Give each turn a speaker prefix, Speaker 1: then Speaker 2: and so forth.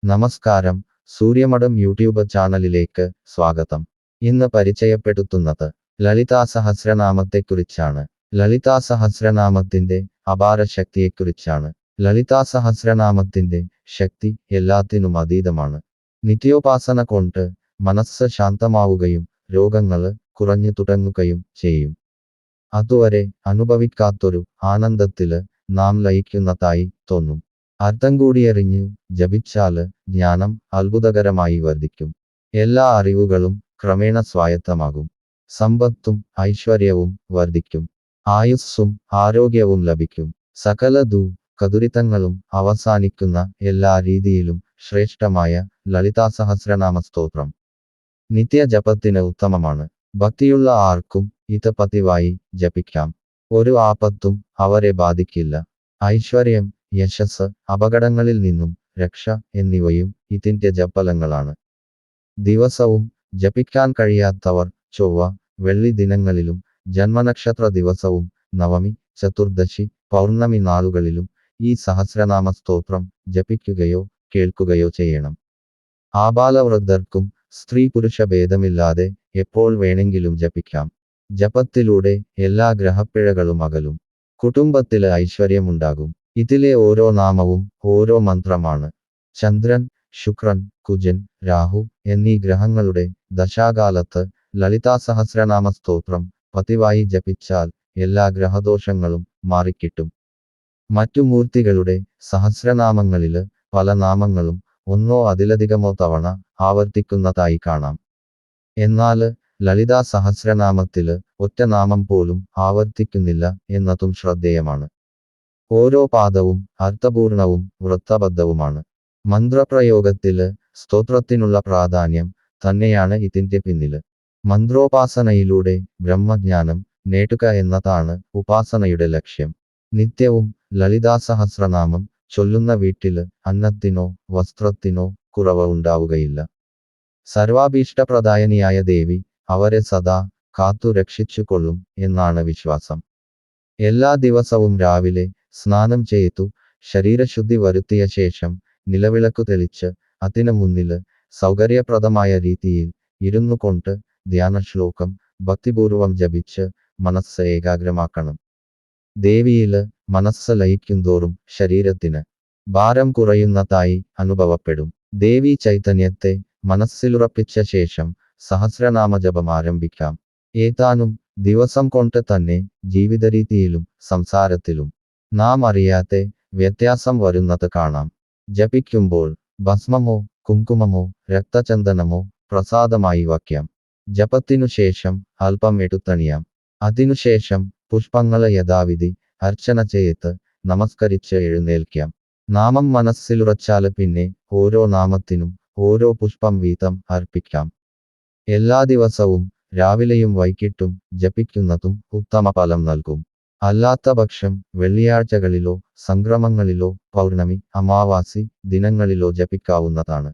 Speaker 1: നമസ്കാരം, സൂര്യമഠം യൂട്യൂബ് ചാനലിലേക്ക് സ്വാഗതം. ഇന്ന് പരിചയപ്പെടുത്തുന്നത് ലളിതാ സഹസ്രനാമത്തെക്കുറിച്ചാണ്. ലളിതാ സഹസ്രനാമത്തിന്റെ അപാര ശക്തിയെക്കുറിച്ചാണ്. ലളിതാ സഹസ്രനാമത്തിന്റെ ശക്തി എല്ലാത്തിനും അതീതമാണ്. നിത്യോപാസന കൊണ്ട് മനസ്സ് ശാന്തമാവുകയും രോഗങ്ങള് കുറഞ്ഞു തുടങ്ങുകയും ചെയ്യും. അതുവരെ അനുഭവിക്കാത്തൊരു ആനന്ദത്തില് നാം ലയിക്കുന്നതായി തോന്നും. അർത്ഥം കൂടിയറിഞ്ഞു ജപിച്ചാല് ജ്ഞാനം അത്ഭുതകരമായി വർദ്ധിക്കും. എല്ലാ അറിവുകളും ക്രമേണ സ്വായത്തമാകും. സമ്പത്തും ഐശ്വര്യവും വർദ്ധിക്കും. ആയുസ്സും ആരോഗ്യവും ലഭിക്കും. സകല ദുരിതങ്ങളും അവസാനിക്കുന്ന എല്ലാ രീതിയിലും ശ്രേഷ്ഠമായ ലളിതാ സഹസ്രനാമ സ്തോത്രം നിത്യജപത്തിന് ഉത്തമമാണ്. ഭക്തിയുള്ള ആർക്കും ഇത് പതിവായി ജപിക്കാം. ഒരു ആപത്തും അവരെ ബാധിക്കില്ല. ഐശ്വര്യം, യശസ്, അപകടങ്ങളിൽ നിന്നും രക്ഷ എന്നിവയും ഇതിന്റെ ജപഫലങ്ങളാണ്. ദിവസവും ജപിക്കാൻ കഴിയാത്തവർ ചൊവ്വ, വെള്ളി ദിനങ്ങളിലും ജന്മനക്ഷത്ര ദിവസവും നവമി, ചതുർദശി, പൗർണമി നാളുകളിലും ഈ സഹസ്രനാമ സ്തോത്രം ജപിക്കുകയോ കേൾക്കുകയോ ചെയ്യണം. ആബാലവൃദ്ധർക്കും സ്ത്രീ പുരുഷ ഭേദമില്ലാതെ എപ്പോൾ വേണമെങ്കിലും ജപിക്കാം. ജപത്തിലൂടെ എല്ലാ ഗ്രഹപ്പിഴകളും അകലും. കുടുംബത്തില് ഐശ്വര്യമുണ്ടാകും. ഇതിലെ ഓരോ നാമവും ഓരോ മന്ത്രമാണ്. ചന്ദ്രൻ, ശുക്രൻ, കുജൻ, രാഹു എന്നീ ഗ്രഹങ്ങളുടെ ദശാകാലത്ത് ലളിതാ സഹസ്രനാമ സ്തോത്രം പതിവായി ജപിച്ചാൽ എല്ലാ ഗ്രഹദോഷങ്ങളും മാറിക്കിട്ടും. മറ്റു മൂർത്തികളുടെ സഹസ്രനാമങ്ങളില് പല നാമങ്ങളും ഒന്നോ അതിലധികമോ തവണ ആവർത്തിക്കുന്നതായി കാണാം. എന്നാല് ലളിതാ സഹസ്രനാമത്തില് ഒറ്റ നാമം പോലും ആവർത്തിക്കുന്നില്ല എന്നതും ശ്രദ്ധേയമാണ്. ഓരോ പാദവും അർത്ഥപൂർണവും വൃത്തബദ്ധവുമാണ്. മന്ത്രപ്രയോഗത്തില് സ്തോത്രത്തിനുള്ള പ്രാധാന്യം തന്നെയാണ് ഇതിന്റെ പിന്നില്. മന്ത്രോപാസനയിലൂടെ ബ്രഹ്മജ്ഞാനം നേടുക എന്നതാണ് ഉപാസനയുടെ ലക്ഷ്യം. നിത്യവും ലളിതാ സഹസ്രനാമം ചൊല്ലുന്ന വീട്ടില് അന്നത്തിനോ വസ്ത്രത്തിനോ കുറവ് ഉണ്ടാവുകയില്ല. സർവാഭീഷ്ടപ്രദായനിയായ ദേവി അവരെ സദാ കാത്തു രക്ഷിച്ചുകൊള്ളും എന്നാണ് വിശ്വാസം. എല്ലാ ദിവസവും രാവിലെ സ്നാനം ചെയ്തു ശരീരശുദ്ധി വരുത്തിയ ശേഷം നിലവിളക്കു തെളിച്ച് അതിനു മുന്നില് സൗകര്യപ്രദമായ രീതിയിൽ ഇരുന്നു കൊണ്ട് ധ്യാനശ്ലോകം ഭക്തിപൂർവം ജപിച്ച് മനസ്സ് ഏകാഗ്രമാക്കണം. ദേവിയില് മനസ്സ് ലയിക്കുന്തോറും ശരീരത്തിന് ഭാരം കുറയുന്നതായി അനുഭവപ്പെടും. ദേവി ചൈതന്യത്തെ മനസ്സിലുറപ്പിച്ച ശേഷം സഹസ്രനാമജപം ആരംഭിക്കാം. ഏതാനും ദിവസം കൊണ്ട് തന്നെ ജീവിതരീതിയിലും സംസാരത്തിലും നാം അറിയാതെ വ്യത്യാസം വരുന്നത് കാണാം. ജപിക്കുമ്പോൾ ഭസ്മമോ കുങ്കുമമോ രക്തചന്ദനമോ പ്രസാദമായി വയ്ക്കാം. ജപത്തിനു ശേഷം അല്പം എടുത്തണിയാം. അതിനുശേഷം പുഷ്പങ്ങള് യഥാവിധി അർച്ചന ചെയ്ത് നമസ്കരിച്ച് എഴുന്നേൽക്കാം. നാമം മനസ്സിലുറച്ചാല് പിന്നെ ഓരോ നാമത്തിനും ഓരോ പുഷ്പം വീതം അർപ്പിക്കാം. എല്ലാ ദിവസവും രാവിലെയും വൈകിട്ടും ജപിക്കുന്നതും ഉത്തമ ഫലം നൽകും. അല്ലാത്തപക്ഷം വെള്ളിയാഴ്ചകളിലോ സംക്രമങ്ങളിലോ പൗർണമി, അമാവാസി ദിനങ്ങളിലോ ജപിക്കാവുന്നതാണ്.